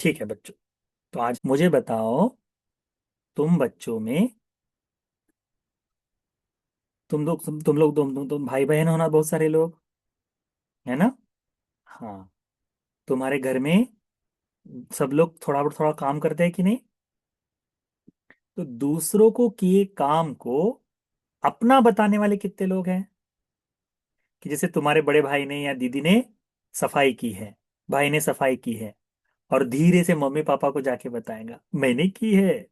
ठीक है बच्चों। तो आज मुझे बताओ, तुम बच्चों में, तुम भाई बहन हो ना, बहुत सारे लोग, है ना? हाँ। तुम्हारे घर में सब लोग थोड़ा थोड़ा काम करते हैं कि नहीं? तो दूसरों को किए काम को अपना बताने वाले कितने लोग हैं? कि जैसे तुम्हारे बड़े भाई ने या दीदी ने सफाई की है, भाई ने सफाई की है, और धीरे से मम्मी पापा को जाके बताएगा मैंने की है।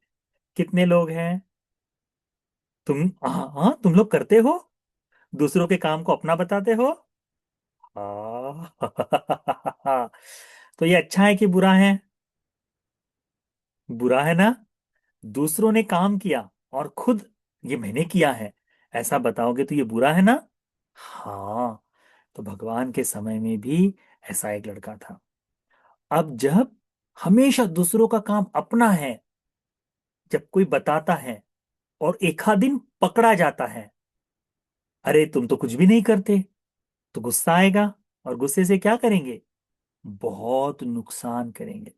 कितने लोग हैं? तुम, हाँ हाँ, तुम लोग करते हो, दूसरों के काम को अपना बताते हो। हाँ। तो ये अच्छा है कि बुरा है? बुरा है ना। दूसरों ने काम किया और खुद ये मैंने किया है ऐसा बताओगे तो ये बुरा है ना। हाँ। तो भगवान के समय में भी ऐसा एक लड़का था। अब जब हमेशा दूसरों का काम अपना है, जब कोई बताता है और एक आध दिन पकड़ा जाता है, अरे तुम तो कुछ भी नहीं करते, तो गुस्सा आएगा। और गुस्से से क्या करेंगे? बहुत नुकसान करेंगे।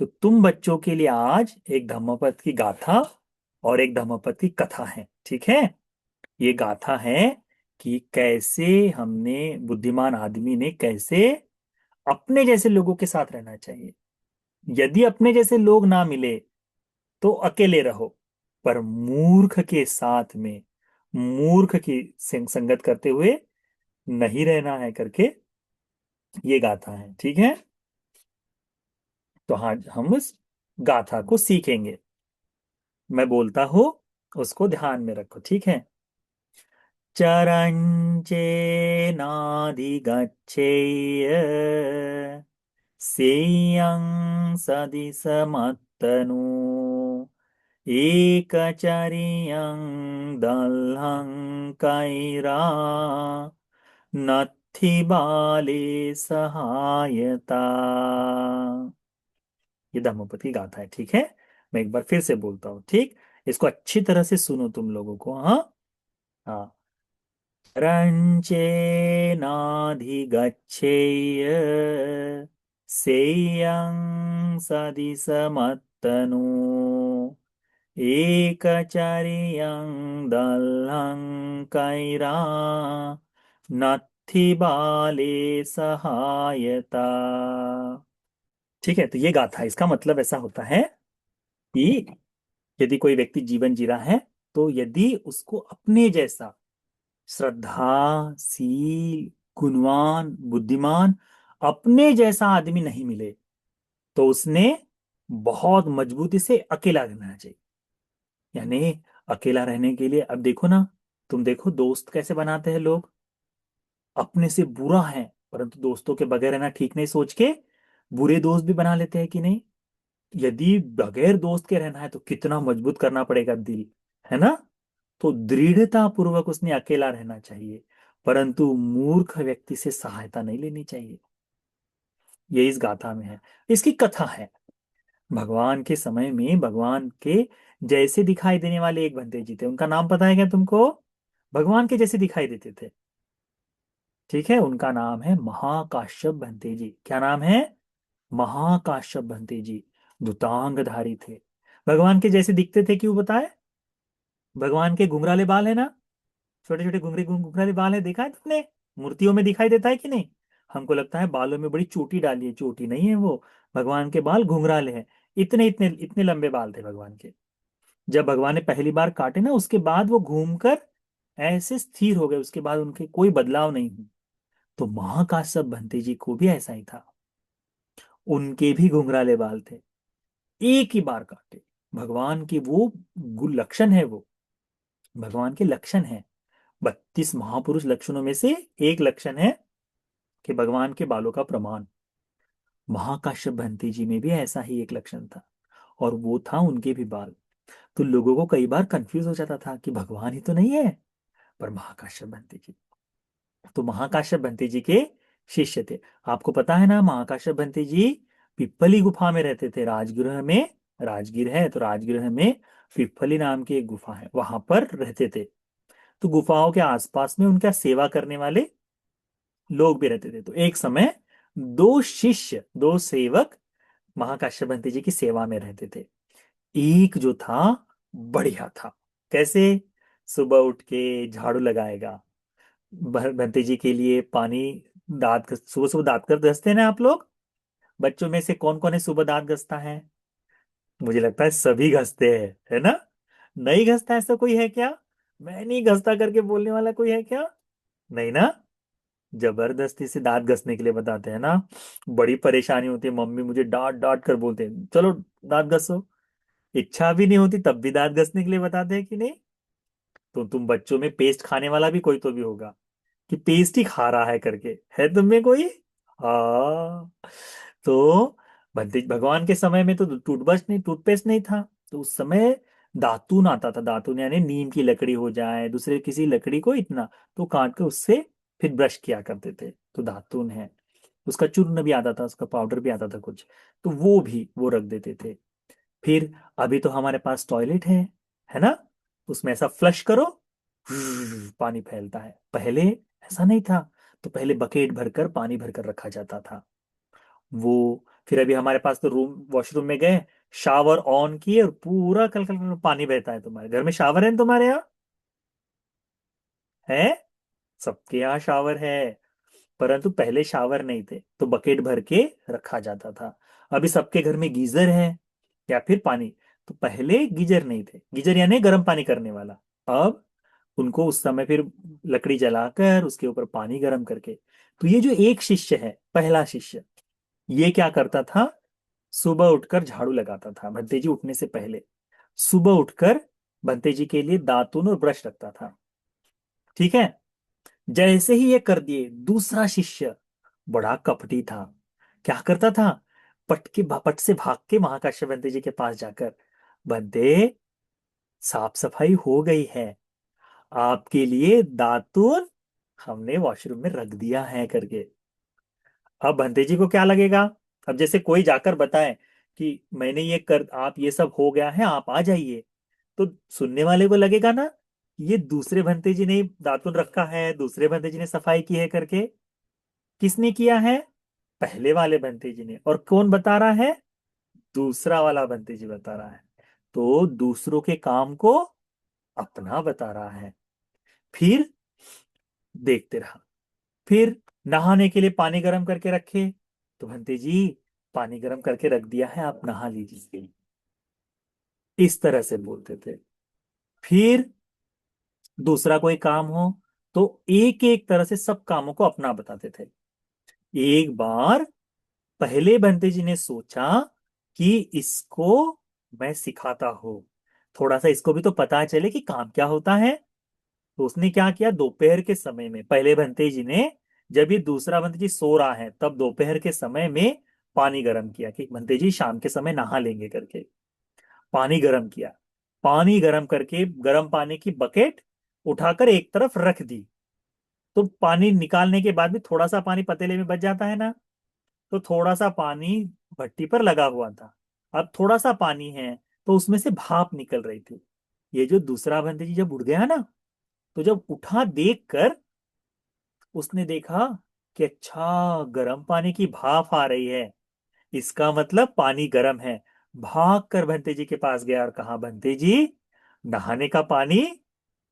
तो तुम बच्चों के लिए आज एक धम्मपद की गाथा और एक धम्मपद की कथा है, ठीक है? ये गाथा है कि कैसे हमने, बुद्धिमान आदमी ने कैसे अपने जैसे लोगों के साथ रहना चाहिए। यदि अपने जैसे लोग ना मिले तो अकेले रहो, पर मूर्ख के साथ में, मूर्ख की संगत करते हुए नहीं रहना है करके ये गाथा है, ठीक है? तो हाँ, हम उस गाथा को सीखेंगे। मैं बोलता हूं, उसको ध्यान में रखो, ठीक है? चरञ्चेनाधिगच्छेय सेयं सदिसमत्तनु एकचर्यं दल्हं कैरा नत्थि बाले सहायता। ये धम्मपद की गाथा है, ठीक है? मैं एक बार फिर से बोलता हूँ, ठीक? इसको अच्छी तरह से सुनो तुम लोगों को, हाँ हाँ। रञ्चेनाधिगच्छेय सेयं सदिसमत्तनु एकचर्यं दल्हं कैरा नत्थि बाले सहायता। ठीक है? तो ये गाथा, इसका मतलब ऐसा होता है कि यदि कोई व्यक्ति जीवन जी रहा है, तो यदि उसको अपने जैसा श्रद्धाशील, गुणवान, बुद्धिमान, अपने जैसा आदमी नहीं मिले, तो उसने बहुत मजबूती से अकेला रहना चाहिए। यानी अकेला रहने के लिए, अब देखो ना, तुम देखो दोस्त कैसे बनाते हैं लोग। अपने से बुरा है परंतु दोस्तों के बगैर रहना ठीक नहीं सोच के बुरे दोस्त भी बना लेते हैं कि नहीं? यदि बगैर दोस्त के रहना है तो कितना मजबूत करना पड़ेगा दिल, है ना? तो दृढ़ता पूर्वक उसने अकेला रहना चाहिए, परंतु मूर्ख व्यक्ति से सहायता नहीं लेनी चाहिए। ये इस गाथा में है। इसकी कथा है, भगवान के समय में भगवान के जैसे दिखाई देने वाले एक बंदे जी थे। उनका नाम पता है क्या तुमको? भगवान के जैसे दिखाई देते थे, ठीक है? उनका नाम है महाकाश्यप बंते जी। क्या नाम है? महाकाश्यप बंते जी। धुतांगधारी थे, भगवान के जैसे दिखते थे। क्यों बताए? भगवान के घुंघराले बाल है ना, छोटे छोटे घुंघराले बाल है, देखा है तुमने? मूर्तियों में दिखाई देता है कि नहीं? हमको लगता है बालों में बड़ी चोटी डाली है, चोटी नहीं है वो। भगवान के बाल घुंघराले हैं। इतने इतने इतने लंबे बाल थे भगवान के। जब भगवान ने पहली बार काटे ना, उसके बाद वो घूमकर ऐसे स्थिर हो गए, उसके बाद उनके कोई बदलाव नहीं हुआ। तो महाकाश्यप भंते जी को भी ऐसा ही था, उनके भी घुंघराले बाल थे। एक ही बार काटे। भगवान की वो लक्षण है, वो भगवान के लक्षण है। 32 महापुरुष लक्षणों में से एक लक्षण है कि भगवान के बालों का प्रमाण। महाकाश्यप भंते जी में भी ऐसा ही एक लक्षण था, और वो था उनके भी बाल। तो लोगों को कई बार कंफ्यूज हो जाता था कि भगवान ही तो नहीं है, पर महाकाश्यप भंते जी। तो महाकाश्यप भंते जी के शिष्य थे। आपको पता है ना, महाकाश्यप भंते जी पिप्पली गुफा में रहते थे, राजगृह में। राजगीर है तो राजगृह में पिप्पली नाम की एक गुफा है, वहां पर रहते थे। तो गुफाओं के आसपास में उनका सेवा करने वाले लोग भी रहते थे। तो एक समय दो शिष्य, दो सेवक महाकाश्यप बंती जी की सेवा में रहते थे। एक जो था बढ़िया था। कैसे? सुबह उठ के झाड़ू लगाएगा, बंती जी के लिए पानी, सुबह सुबह दांत कर घसते हैं ना आप लोग? बच्चों में से कौन कौन है सुबह दांत घसता है? मुझे लगता है सभी घसते हैं, है ना? नहीं घसता ऐसा कोई है क्या? मैं नहीं घसता करके बोलने वाला कोई है क्या? नहीं ना? जबरदस्ती से दांत घसने के लिए बताते हैं ना। बड़ी परेशानी होती है, मम्मी मुझे डांट डांट कर बोलते हैं चलो दांत घसो। इच्छा भी नहीं होती तब भी दांत घसने के लिए बताते हैं कि नहीं? तो तुम बच्चों में पेस्ट खाने वाला भी कोई तो भी होगा, कि पेस्ट ही खा रहा है करके, है तुम में कोई? हाँ। तो भंते भगवान के समय में तो टूथब्रश नहीं, टूथपेस्ट नहीं था। तो उस समय दातून आता था। दातून यानी नीम की लकड़ी हो जाए, दूसरे किसी लकड़ी को इतना तो काट के उससे फिर ब्रश किया करते थे, तो दातून है। उसका चूर्ण भी आता था, उसका पाउडर भी आता था कुछ, तो वो भी वो रख देते थे। फिर अभी तो हमारे पास टॉयलेट है ना? उसमें ऐसा फ्लश करो, पानी फैलता है। पहले ऐसा नहीं था। तो पहले बकेट भरकर पानी भरकर रखा जाता था वो। फिर अभी हमारे पास तो रूम वॉशरूम में गए, शावर ऑन किए और पूरा कल कल कल पानी बहता है। तुम्हारे घर में शावर है? तुम्हारे यहाँ है? सबके यहाँ शावर है। परंतु पहले शावर नहीं थे तो बकेट भर के रखा जाता था। अभी सबके घर में गीजर है या फिर पानी। तो पहले गीजर नहीं थे, गीजर यानी गर्म पानी करने वाला। अब उनको उस समय फिर लकड़ी जलाकर उसके ऊपर पानी गर्म करके। तो ये जो एक शिष्य है, पहला शिष्य, ये क्या करता था? सुबह उठकर झाड़ू लगाता था भंते जी उठने से पहले। सुबह उठकर भंते जी के लिए दातुन और ब्रश रखता था। ठीक है? जैसे ही ये कर दिए, दूसरा शिष्य बड़ा कपटी था। क्या करता था? पट से भाग के महाकाश्यप बंते जी के पास जाकर, बंते साफ सफाई हो गई है, आपके लिए दातून हमने वॉशरूम में रख दिया है करके। अब बंते जी को क्या लगेगा? अब जैसे कोई जाकर बताए कि मैंने ये कर, आप ये सब हो गया है, आप आ जाइए, तो सुनने वाले को लगेगा ना, ये दूसरे भंते जी ने दातुन रखा है, दूसरे भंते जी ने सफाई की है करके। किसने किया है? पहले वाले भंते जी ने। और कौन बता रहा है? दूसरा वाला भंते जी बता रहा है। तो दूसरों के काम को अपना बता रहा है। फिर देखते रहा। फिर नहाने के लिए पानी गर्म करके रखे, तो भंते जी पानी गर्म करके रख दिया है, आप नहा लीजिए, इस तरह से बोलते थे। फिर दूसरा कोई काम हो तो एक एक तरह से सब कामों को अपना बताते थे। एक बार पहले बंते जी ने सोचा कि इसको मैं सिखाता हूं, थोड़ा सा इसको भी तो पता चले कि काम क्या होता है। तो उसने क्या किया, दोपहर के समय में पहले बंते जी ने, जब ये दूसरा बंते जी सो रहा है तब दोपहर के समय में पानी गर्म किया कि बंते जी शाम के समय नहा लेंगे करके। पानी गर्म किया। पानी गर्म करके गर्म पानी की बकेट उठाकर एक तरफ रख दी। तो पानी निकालने के बाद भी थोड़ा सा पानी पतीले में बच जाता है ना। तो थोड़ा सा पानी भट्टी पर लगा हुआ था। अब थोड़ा सा पानी है, तो उसमें से भाप निकल रही थी। ये जो दूसरा बंदे जी जब उठ गया ना, तो जब उठा देख कर उसने देखा कि अच्छा गर्म पानी की भाप आ रही है, इसका मतलब पानी गर्म है। भाग कर बंते जी के पास गया और कहा, बंते जी नहाने का पानी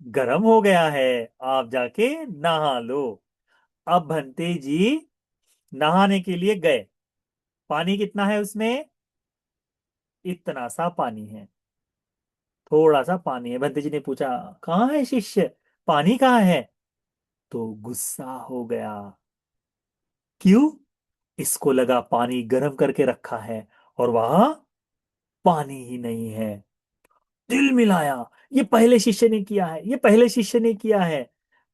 गर्म हो गया है, आप जाके नहा लो। अब बंते जी नहाने के लिए गए। पानी कितना है उसमें? इतना सा पानी है, थोड़ा सा पानी है। भंते जी ने पूछा, कहाँ है शिष्य, पानी कहाँ है? तो गुस्सा हो गया। क्यों? इसको लगा पानी गर्म करके रखा है और वहां पानी ही नहीं है। दिल मिलाया, ये पहले शिष्य ने किया है, ये पहले शिष्य ने किया है।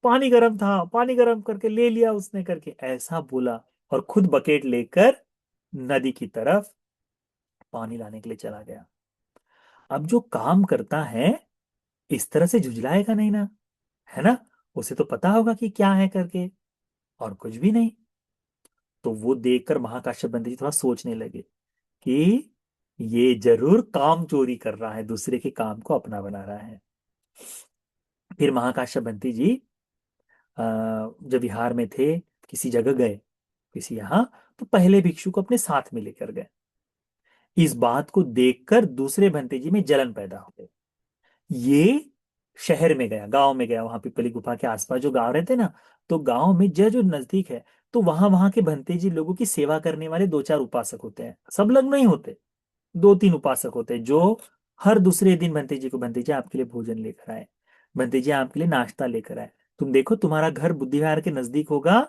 पानी गर्म था, पानी गर्म करके ले लिया उसने करके, ऐसा बोला। और खुद बकेट लेकर नदी की तरफ पानी लाने के लिए चला गया। अब जो काम करता है इस तरह से झुझलाएगा नहीं ना, है ना? उसे तो पता होगा कि क्या है करके, और कुछ भी नहीं। तो वो देखकर महाकाश्यप बंदे जी थोड़ा सोचने लगे कि ये जरूर काम चोरी कर रहा है, दूसरे के काम को अपना बना रहा है। फिर महाकाश्यप बंती जी जब बिहार में थे, किसी जगह गए, किसी यहाँ, तो पहले भिक्षु को अपने साथ में लेकर गए। इस बात को देखकर दूसरे भंतेजी में जलन पैदा हो गई। ये शहर में गया, गांव में गया, वहां पिपली गुफा के आसपास जो गांव रहते ना, तो गांव में जो जो नजदीक है, तो वहां वहां के भंतेजी लोगों की सेवा करने वाले दो चार उपासक होते हैं, सब लोग नहीं होते, दो तीन उपासक होते हैं जो हर दूसरे दिन भंते जी को, भंते जी आपके लिए भोजन लेकर आए, भंते जी आपके लिए नाश्ता लेकर आए। तुम देखो तुम्हारा घर बुद्धि विहार के नजदीक होगा,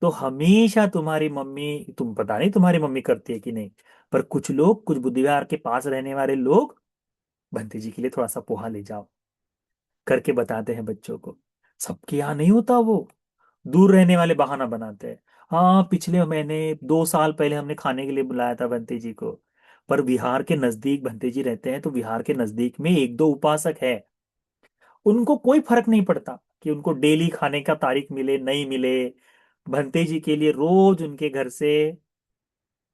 तो हमेशा तुम्हारी मम्मी, तुम पता नहीं तुम्हारी मम्मी करती है कि नहीं, पर कुछ लोग, कुछ बुद्धि विहार के पास रहने वाले लोग भंते जी के लिए थोड़ा सा पोहा ले जाओ करके बताते हैं बच्चों को। सबके यहाँ नहीं होता वो, दूर रहने वाले बहाना बनाते हैं। हाँ, पिछले महीने 2 साल पहले हमने खाने के लिए बुलाया था बंते जी को, पर बिहार के नजदीक बंते जी रहते हैं, तो बिहार के नजदीक में एक दो उपासक है, उनको कोई फर्क नहीं पड़ता कि उनको डेली खाने का तारीख मिले नहीं मिले, भंते जी के लिए रोज उनके घर से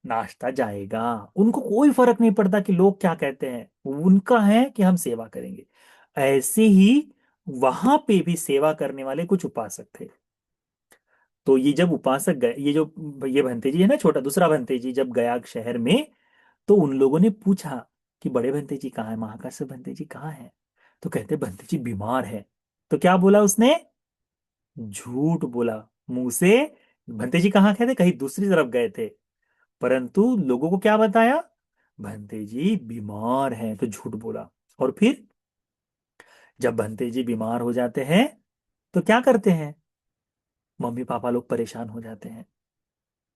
नाश्ता जाएगा। उनको कोई फर्क नहीं पड़ता कि लोग क्या कहते हैं, उनका है कि हम सेवा करेंगे। ऐसे ही वहां पे भी सेवा करने वाले कुछ उपासक थे। तो ये जब उपासक गए, ये जो ये भंते जी है ना, छोटा दूसरा भंते जी जब गया शहर में, तो उन लोगों ने पूछा कि बड़े भंते जी कहाँ है, महाकाश्य भंते जी कहाँ है। तो कहते भंते जी बीमार है। तो क्या बोला उसने, झूठ बोला मुंह से। भंते जी कहाँ गए थे, कहीं दूसरी तरफ गए थे, परंतु लोगों को क्या बताया, भंते जी बीमार हैं, तो झूठ बोला। और फिर जब भंते जी बीमार हो जाते हैं, तो क्या करते हैं, मम्मी पापा लोग परेशान हो जाते हैं,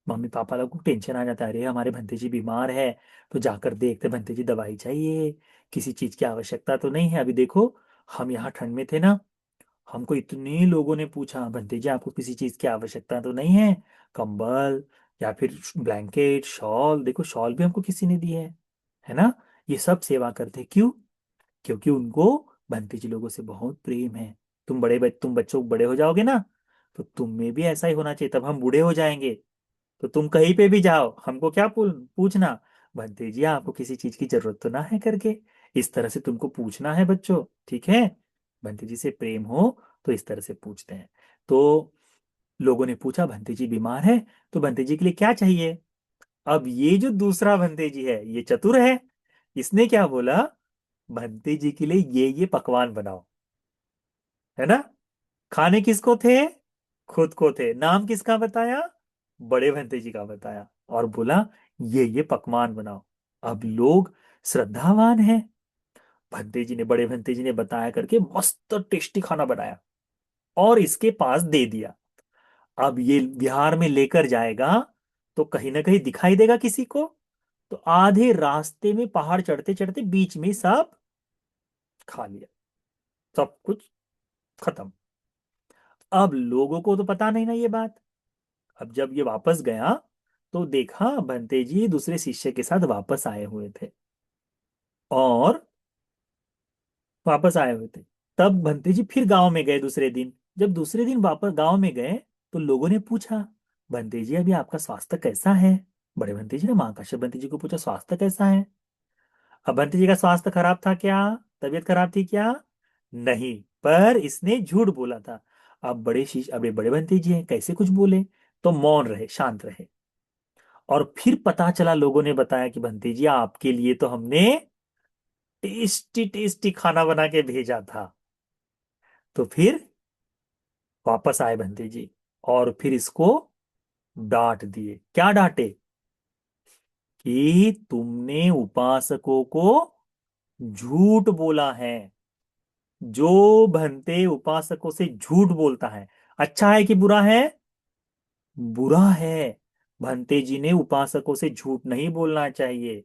मम्मी पापा लोग को टेंशन आ जाता है, अरे हमारे भंते जी बीमार है। तो जाकर देखते भंते जी दवाई चाहिए, किसी चीज की आवश्यकता तो नहीं है, अभी देखो हम यहाँ ठंड में थे ना, हमको इतने लोगों ने पूछा भंते जी आपको किसी चीज की आवश्यकता तो नहीं है, कंबल या फिर ब्लैंकेट शॉल, देखो शॉल भी हमको किसी ने दी है ना। ये सब सेवा करते क्यों, क्योंकि उनको भंते जी लोगों से बहुत प्रेम है। तुम बच्चों बड़े हो जाओगे ना, तो तुम में भी ऐसा ही होना चाहिए, तब हम बूढ़े हो जाएंगे, तो तुम कहीं पे भी जाओ हमको क्या पूछना, भंते जी आपको किसी चीज की जरूरत तो ना है करके, इस तरह से तुमको पूछना है बच्चों, ठीक है। भंते जी से प्रेम हो तो इस तरह से पूछते हैं। तो लोगों ने पूछा भंते जी बीमार है, तो भंते जी के लिए क्या चाहिए। अब ये जो दूसरा भंते जी है ये चतुर है, इसने क्या बोला, भंते जी के लिए ये पकवान बनाओ, है ना। खाने किसको थे, खुद को थे, नाम किसका बताया, बड़े भंते जी का बताया, और बोला ये पकवान बनाओ। अब लोग श्रद्धावान हैं, भंते जी ने, बड़े भंते जी ने बताया करके मस्त टेस्टी खाना बनाया और इसके पास दे दिया। अब ये बिहार में लेकर जाएगा, तो कहीं ना कहीं दिखाई देगा किसी को, तो आधे रास्ते में पहाड़ चढ़ते चढ़ते बीच में सब खा लिया, सब कुछ खत्म। अब लोगों को तो पता नहीं ना ये बात। अब जब ये वापस गया, तो देखा बंते जी दूसरे शिष्य के साथ वापस आए हुए थे, और वापस आए हुए थे। तब बंते जी फिर गांव में गए दूसरे दिन। जब दूसरे दिन वापस गांव में गए, तो लोगों ने पूछा बंते जी अभी आपका स्वास्थ्य कैसा है। बड़े बंते जी ने मां कश्यप बंते जी को पूछा स्वास्थ्य कैसा है। अब बंते जी का स्वास्थ्य खराब था क्या, तबीयत खराब थी क्या, नहीं, पर इसने झूठ बोला था। अब बड़े बंते जी हैं, कैसे कुछ बोले, तो मौन रहे, शांत रहे। और फिर पता चला, लोगों ने बताया कि बंटी जी आपके लिए तो हमने टेस्टी टेस्टी खाना बना के भेजा था। तो फिर वापस आए बंटी जी, और फिर इसको डांट दिए। क्या डांटे, कि तुमने उपासकों को झूठ बोला है। जो भंते उपासकों से झूठ बोलता है, अच्छा है कि बुरा है, बुरा है। भंते जी ने उपासकों से झूठ नहीं बोलना चाहिए।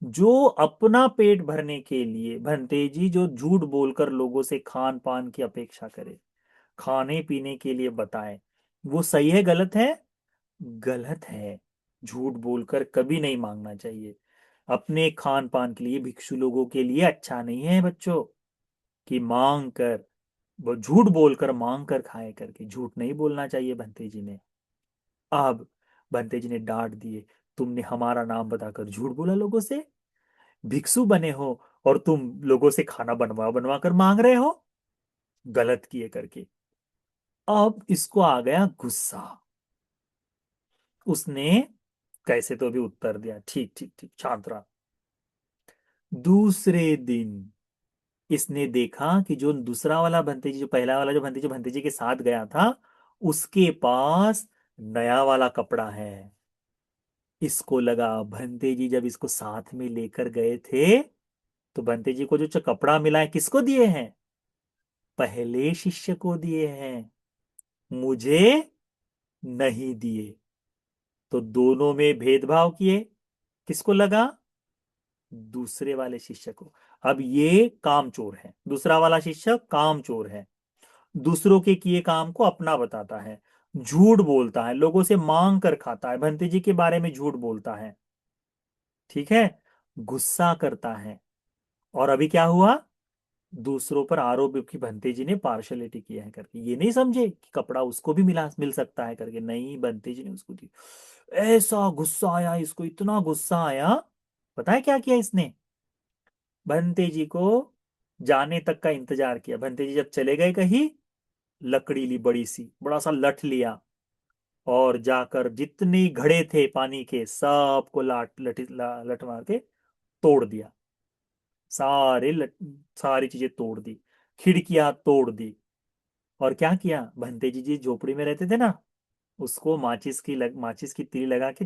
जो अपना पेट भरने के लिए भंते जी जो झूठ बोलकर लोगों से खान पान की अपेक्षा करे, खाने पीने के लिए बताए, वो सही है गलत है, गलत है। झूठ बोलकर कभी नहीं मांगना चाहिए। अपने खान पान के लिए भिक्षु लोगों के लिए अच्छा नहीं है बच्चों, कि मांग कर, वो झूठ बोलकर मांग कर खाए करके, झूठ नहीं बोलना चाहिए भंते जी ने। अब बंते जी ने डांट दिए, तुमने हमारा नाम बताकर झूठ बोला लोगों से, भिक्षु बने हो और तुम लोगों से खाना बनवा बनवा कर मांग रहे हो, गलत किए करके। अब इसको आ गया गुस्सा, उसने कैसे तो भी उत्तर दिया, ठीक ठीक ठीक शांत रहा, दूसरे दिन इसने देखा कि जो दूसरा वाला भंतेजी, जो पहला वाला जो भंतेजी के साथ गया था, उसके पास नया वाला कपड़ा है। इसको लगा भंतेजी जब इसको साथ में लेकर गए थे, तो भंतेजी को जो कपड़ा मिला है किसको दिए हैं? पहले शिष्य को दिए हैं, मुझे नहीं दिए। तो दोनों में भेदभाव किए। किसको लगा? दूसरे वाले शिष्य को। अब ये कामचोर है, दूसरा वाला शिष्य कामचोर है। दूसरों के किए काम को अपना बताता है, झूठ बोलता है, लोगों से मांग कर खाता है, भंते जी के बारे में झूठ बोलता है। ठीक है। गुस्सा करता है। और अभी क्या हुआ? दूसरों पर आरोप की भंते जी ने पार्शलिटी किया है करके, ये नहीं समझे कि कपड़ा उसको भी मिल सकता है करके, नहीं, भंते जी ने उसको दी। ऐसा गुस्सा आया इसको, इतना गुस्सा आया, पता है क्या किया इसने? भंते जी को जाने तक का इंतजार किया। भंते जी जब चले गए कहीं, लकड़ी ली, बड़ी सी, बड़ा सा लठ लिया, और जाकर जितने घड़े थे पानी के सबको लठ मार के तोड़ दिया। सारे लट सारी चीजें तोड़ दी, खिड़कियां तोड़ दी। और क्या किया? भंते जी जिस झोपड़ी में रहते थे ना, उसको माचिस की तीली लगा के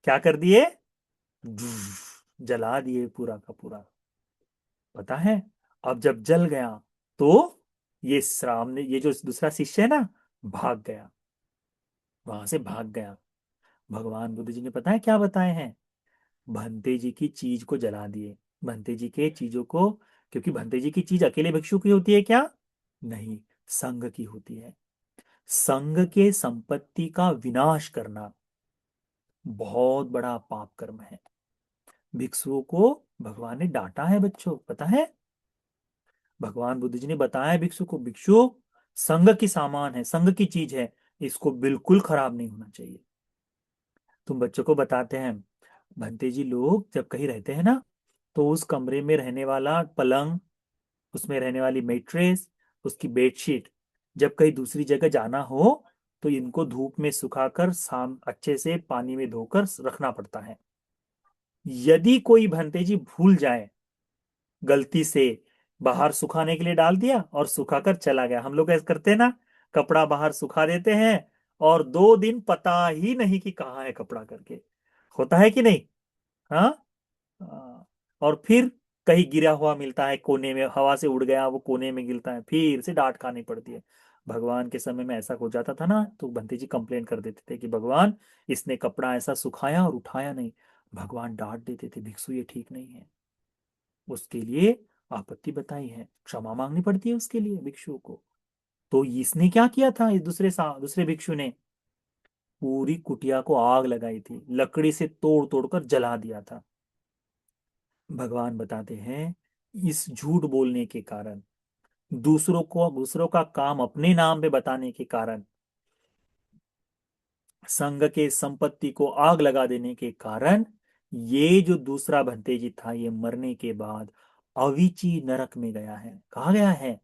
क्या कर दिए? जला दिए पूरा का पूरा। पता है? अब जब जल गया, तो ये सामने ये जो दूसरा शिष्य है ना, भाग गया, वहां से भाग गया। भगवान बुद्ध जी ने पता है क्या बताए हैं? भंते जी की चीज को जला दिए, भंते जी के चीजों को। क्योंकि भंते जी की चीज अकेले भिक्षु की होती है क्या? नहीं, संघ की होती है। संघ के संपत्ति का विनाश करना बहुत बड़ा पाप कर्म है। भिक्षुओं को भगवान ने डांटा है बच्चों, पता है? भगवान बुद्ध जी ने बताया भिक्षु को, भिक्षु संघ की सामान है, संघ की चीज है, इसको बिल्कुल खराब नहीं होना चाहिए। तुम बच्चों को बताते हैं, भंते जी लोग जब कहीं रहते हैं ना, तो उस कमरे में रहने वाला पलंग, उसमें रहने वाली मेट्रेस, उसकी बेडशीट, जब कहीं दूसरी जगह जाना हो, तो इनको धूप में सुखाकर शाम अच्छे से पानी में धोकर रखना पड़ता है। यदि कोई भंते जी भूल जाए, गलती से बाहर सुखाने के लिए डाल दिया और सुखाकर चला गया, हम लोग ऐसा करते हैं ना, कपड़ा बाहर सुखा देते हैं, और 2 दिन पता ही नहीं कि कहाँ है कपड़ा करके, होता है कि नहीं? हाँ। और फिर कहीं गिरा हुआ मिलता है कोने में, हवा से उड़ गया वो कोने में गिरता है, फिर से डांट खानी पड़ती है। भगवान के समय में ऐसा हो जाता था ना, तो बंते जी कंप्लेन कर देते थे कि भगवान, इसने कपड़ा ऐसा सुखाया और उठाया नहीं। भगवान डांट देते थे, भिक्षु ये ठीक नहीं है। उसके लिए आपत्ति बताई है, क्षमा मांगनी पड़ती है उसके लिए भिक्षुओं को। तो इसने क्या किया था, इस दूसरे भिक्षु ने पूरी कुटिया को आग लगाई थी, लकड़ी से तोड़ तोड़ कर जला दिया था। भगवान बताते हैं, इस झूठ बोलने के कारण, दूसरों का काम अपने नाम पे बताने के कारण, संघ के संपत्ति को आग लगा देने के कारण, ये जो दूसरा भंतेजी था, ये मरने के बाद अविची नरक में गया है। कहा गया है?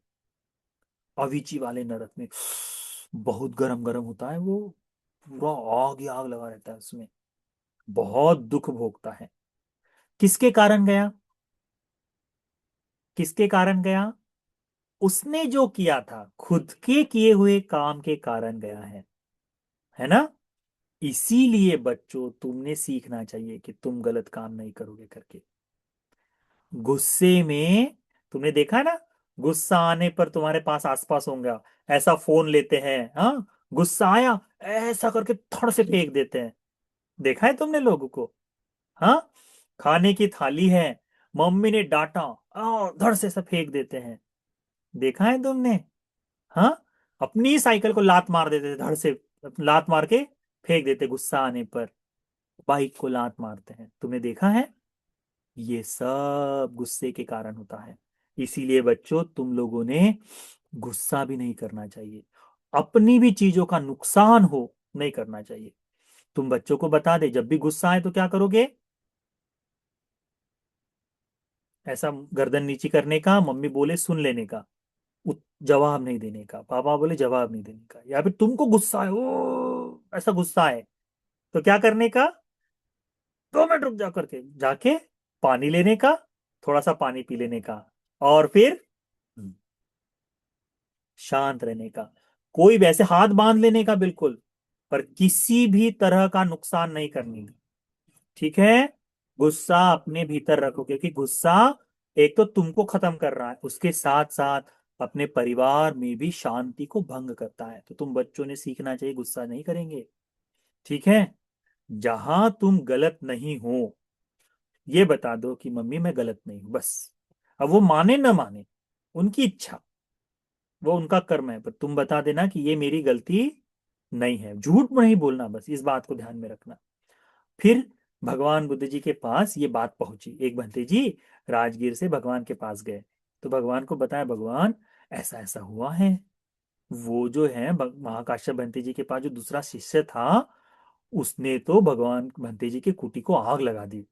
अविची वाले नरक में। बहुत गरम गरम होता है वो, पूरा आग ही आग लगा रहता है उसमें, बहुत दुख भोगता है। किसके कारण गया? किसके कारण गया? उसने जो किया था, खुद के किए हुए काम के कारण गया है ना? इसीलिए बच्चों, तुमने सीखना चाहिए कि तुम गलत काम नहीं करोगे करके। गुस्से में, तुमने देखा ना, गुस्सा आने पर तुम्हारे पास आसपास होंगे, ऐसा फोन लेते हैं, हाँ, गुस्सा आया ऐसा करके थोड़ा से फेंक देते हैं। देखा है तुमने लोगों को? हाँ। खाने की थाली है, मम्मी ने डांटा, धड़ से सब फेंक देते हैं। देखा है तुमने? हाँ। अपनी साइकिल को लात मार देते थे धड़ से, लात मार के फेंक देते गुस्सा आने पर। बाइक को लात मारते हैं, तुमने देखा है? ये सब गुस्से के कारण होता है। इसीलिए बच्चों, तुम लोगों ने गुस्सा भी नहीं करना चाहिए, अपनी भी चीजों का नुकसान हो नहीं करना चाहिए। तुम बच्चों को बता दे, जब भी गुस्सा आए तो क्या करोगे? ऐसा गर्दन नीची करने का, मम्मी बोले सुन लेने का, जवाब नहीं देने का, पापा बोले जवाब नहीं देने का, या फिर तुमको गुस्सा है, ओ ऐसा गुस्सा है, तो क्या करने का? 2 मिनट रुक जा करके जाके पानी लेने का, थोड़ा सा पानी पी लेने का, और फिर शांत रहने का। कोई वैसे हाथ बांध लेने का बिल्कुल, पर किसी भी तरह का नुकसान नहीं करने का। ठीक है। गुस्सा अपने भीतर रखो, क्योंकि गुस्सा एक तो तुमको खत्म कर रहा है, उसके साथ साथ अपने परिवार में भी शांति को भंग करता है। तो तुम बच्चों ने सीखना चाहिए गुस्सा नहीं करेंगे। ठीक है। जहां तुम गलत नहीं हो, ये बता दो कि मम्मी मैं गलत नहीं हूं, बस। अब वो माने न माने, उनकी इच्छा, वो उनका कर्म है, पर तुम बता देना कि ये मेरी गलती नहीं है। झूठ नहीं बोलना, बस इस बात को ध्यान में रखना। फिर भगवान बुद्ध जी के पास ये बात पहुंची। एक भंते जी राजगीर से भगवान के पास गए, तो भगवान को बताया, भगवान ऐसा ऐसा हुआ है। वो जो है महाकाश्यप भंते जी के पास जो दूसरा शिष्य था, उसने तो भगवान भंते जी के कुटी को आग लगा दी।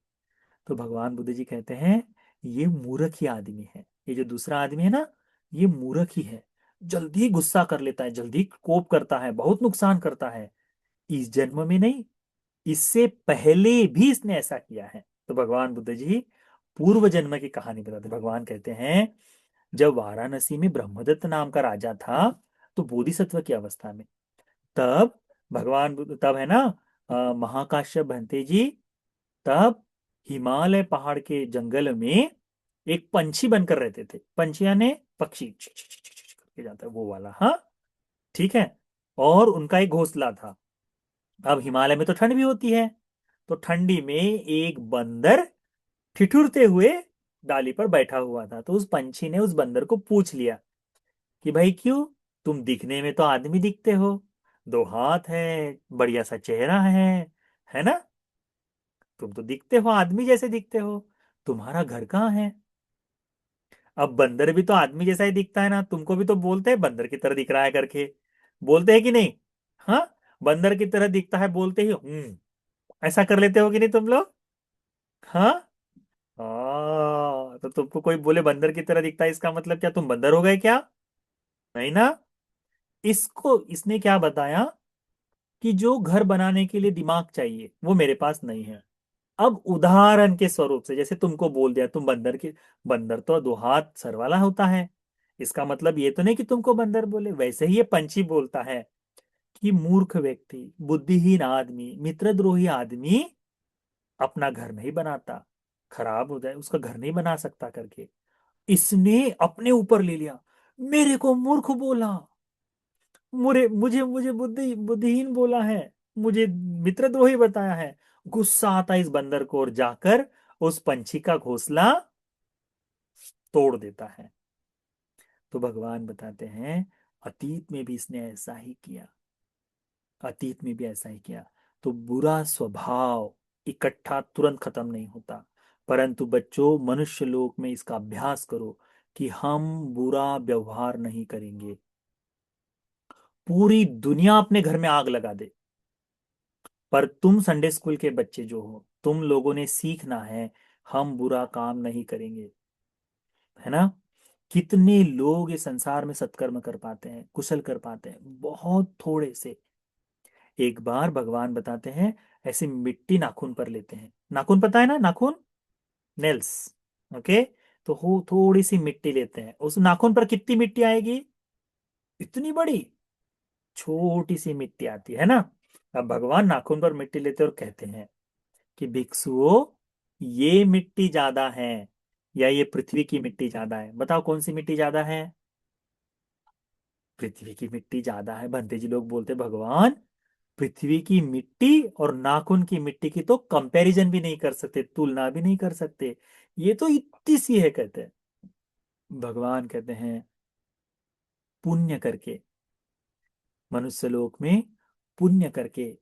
तो भगवान बुद्ध जी कहते हैं, ये मूर्ख ही आदमी है, ये जो दूसरा आदमी है ना, ये मूर्ख ही है। जल्दी गुस्सा कर लेता है, जल्दी कोप करता है, बहुत नुकसान करता है। इस जन्म में नहीं, इससे पहले भी इसने ऐसा किया है। तो भगवान बुद्ध जी पूर्व जन्म की कहानी बताते। भगवान कहते हैं, जब वाराणसी में ब्रह्मदत्त नाम का राजा था, तो बोधिसत्व की अवस्था में, तब तब है ना, महाकाश्यप भंते जी तब हिमालय पहाड़ के जंगल में एक पंछी बनकर रहते थे। पंछी यानी पक्षी, छिक छिक छिक छिक छिक करके जाता है वो वाला, हाँ। ठीक है। और उनका एक घोंसला था। अब हिमालय में तो ठंड भी होती है, तो ठंडी में एक बंदर ठिठुरते हुए डाली पर बैठा हुआ था। तो उस पंछी ने उस बंदर को पूछ लिया कि भाई क्यों, तुम दिखने में तो आदमी दिखते हो, दो हाथ है, बढ़िया सा चेहरा है ना, तुम तो दिखते हो आदमी जैसे दिखते हो, तुम्हारा घर कहाँ है। अब बंदर भी तो आदमी जैसा ही दिखता है ना, तुमको भी तो बोलते हैं बंदर की तरह दिख रहा है करके, बोलते हैं कि नहीं। हाँ, बंदर की तरह दिखता है बोलते ही ऐसा कर लेते हो कि नहीं तुम लोग। हाँ। तो तुमको कोई बोले बंदर की तरह दिखता है, इसका मतलब क्या तुम बंदर हो गए क्या। नहीं ना। इसको इसने क्या बताया कि जो घर बनाने के लिए दिमाग चाहिए वो मेरे पास नहीं है। अब उदाहरण के स्वरूप से जैसे तुमको बोल दिया, तुम बंदर के, बंदर तो दो हाथ सर वाला होता है, इसका मतलब ये तो नहीं कि तुमको बंदर बोले। वैसे ही ये पंछी बोलता है कि मूर्ख व्यक्ति, बुद्धिहीन आदमी, मित्रद्रोही आदमी अपना घर नहीं बनाता, खराब हो जाए उसका घर नहीं बना सकता करके। इसने अपने ऊपर ले लिया, मेरे को मूर्ख बोला, मुझे मुझे मुझे बुद्धिहीन बोला है, मुझे मित्रद्रोही बताया है। गुस्सा आता है इस बंदर को, और जाकर उस पंछी का घोंसला तोड़ देता है। तो भगवान बताते हैं, अतीत में भी इसने ऐसा ही किया, अतीत में भी ऐसा ही किया। तो बुरा स्वभाव इकट्ठा तुरंत खत्म नहीं होता, परंतु बच्चों मनुष्य लोक में इसका अभ्यास करो कि हम बुरा व्यवहार नहीं करेंगे। पूरी दुनिया अपने घर में आग लगा दे, पर तुम संडे स्कूल के बच्चे जो हो, तुम लोगों ने सीखना है, हम बुरा काम नहीं करेंगे, है ना। कितने लोग इस संसार में सत्कर्म कर पाते हैं, कुशल कर पाते हैं, बहुत थोड़े से। एक बार भगवान बताते हैं, ऐसे मिट्टी नाखून पर लेते हैं, नाखून पता है ना, नाखून, नेल्स। ओके। तो हो थोड़ी सी मिट्टी लेते हैं, उस नाखून पर कितनी मिट्टी आएगी, इतनी बड़ी, छोटी सी मिट्टी आती है ना। अब भगवान नाखून पर मिट्टी लेते और कहते हैं कि भिक्षुओं, ये मिट्टी ज्यादा है या ये पृथ्वी की मिट्टी ज्यादा है, बताओ कौन सी मिट्टी ज्यादा है। पृथ्वी की मिट्टी ज्यादा है। बंते जी लोग बोलते, भगवान पृथ्वी की मिट्टी और नाखून की मिट्टी की तो कंपैरिजन भी नहीं कर सकते, तुलना भी नहीं कर सकते, ये तो इतनी सी है, कहते हैं। भगवान कहते हैं, पुण्य करके, मनुष्य लोक में पुण्य करके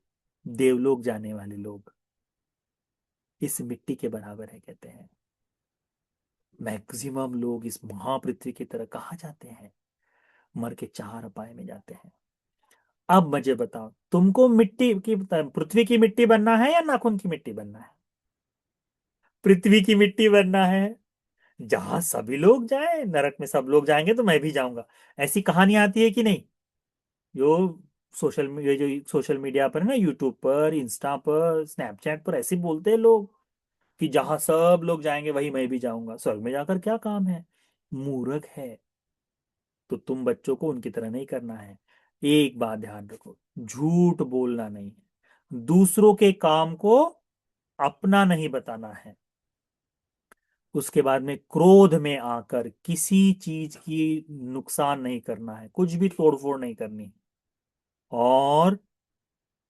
देवलोक जाने वाले लोग इस मिट्टी के बराबर है, कहते हैं। मैक्सिमम लोग इस महापृथ्वी की तरह कहाँ जाते हैं, मर के चार अपाय में जाते हैं। अब मुझे बताओ, तुमको मिट्टी की, पृथ्वी की मिट्टी बनना है या नाखून की मिट्टी बनना है। पृथ्वी की मिट्टी बनना है, जहां सभी लोग जाए, नरक में सब लोग जाएंगे तो मैं भी जाऊंगा, ऐसी कहानी आती है कि नहीं। जो ये जो सोशल मीडिया पर है ना, यूट्यूब पर, इंस्टा पर, स्नैपचैट पर ऐसे बोलते हैं लोग कि जहां सब लोग जाएंगे वही मैं भी जाऊंगा, स्वर्ग में जाकर क्या काम है, मूर्ख है। तो तुम बच्चों को उनकी तरह नहीं करना है। एक बात ध्यान रखो, झूठ बोलना नहीं है, दूसरों के काम को अपना नहीं बताना है। उसके बाद में क्रोध में आकर किसी चीज की नुकसान नहीं करना है, कुछ भी तोड़फोड़ नहीं करनी है। और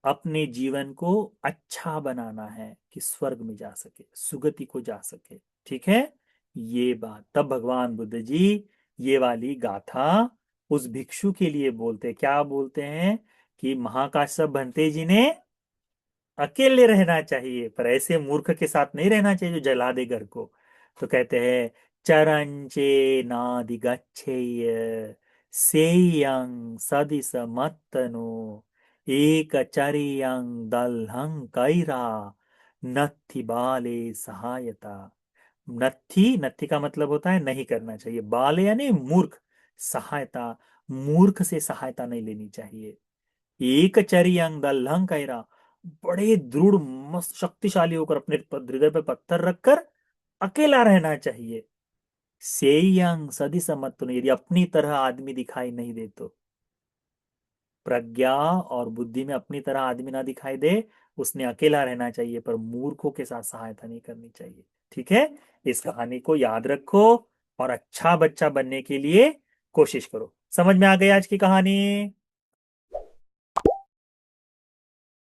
अपने जीवन को अच्छा बनाना है कि स्वर्ग में जा सके, सुगति को जा सके। ठीक है। ये बात तब भगवान बुद्ध जी ये वाली गाथा उस भिक्षु के लिए बोलते, क्या बोलते हैं कि महाकाश्यप भंते जी ने अकेले रहना चाहिए, पर ऐसे मूर्ख के साथ नहीं रहना चाहिए जो जला दे घर को। तो कहते हैं चरंचे नाधिगच्छेय सेयं सदिस मत्तनो एक चरियं दलहं कैरा नत्थि बाले सहायता। नत्थी, नत्थी का मतलब होता है नहीं करना चाहिए, बाल यानी मूर्ख, सहायता, मूर्ख से सहायता नहीं लेनी चाहिए। एक चरियं दलहं कैरा, बड़े दृढ़ मस्त शक्तिशाली होकर अपने हृदय पे पत्थर रखकर अकेला रहना चाहिए। सेयं सदी समत्तु, यदि अपनी तरह आदमी दिखाई नहीं दे तो, प्रज्ञा और बुद्धि में अपनी तरह आदमी ना दिखाई दे, उसने अकेला रहना चाहिए, पर मूर्खों के साथ सहायता नहीं करनी चाहिए। ठीक है। इस कहानी को याद रखो और अच्छा बच्चा बनने के लिए कोशिश करो। समझ में आ गई आज की कहानी?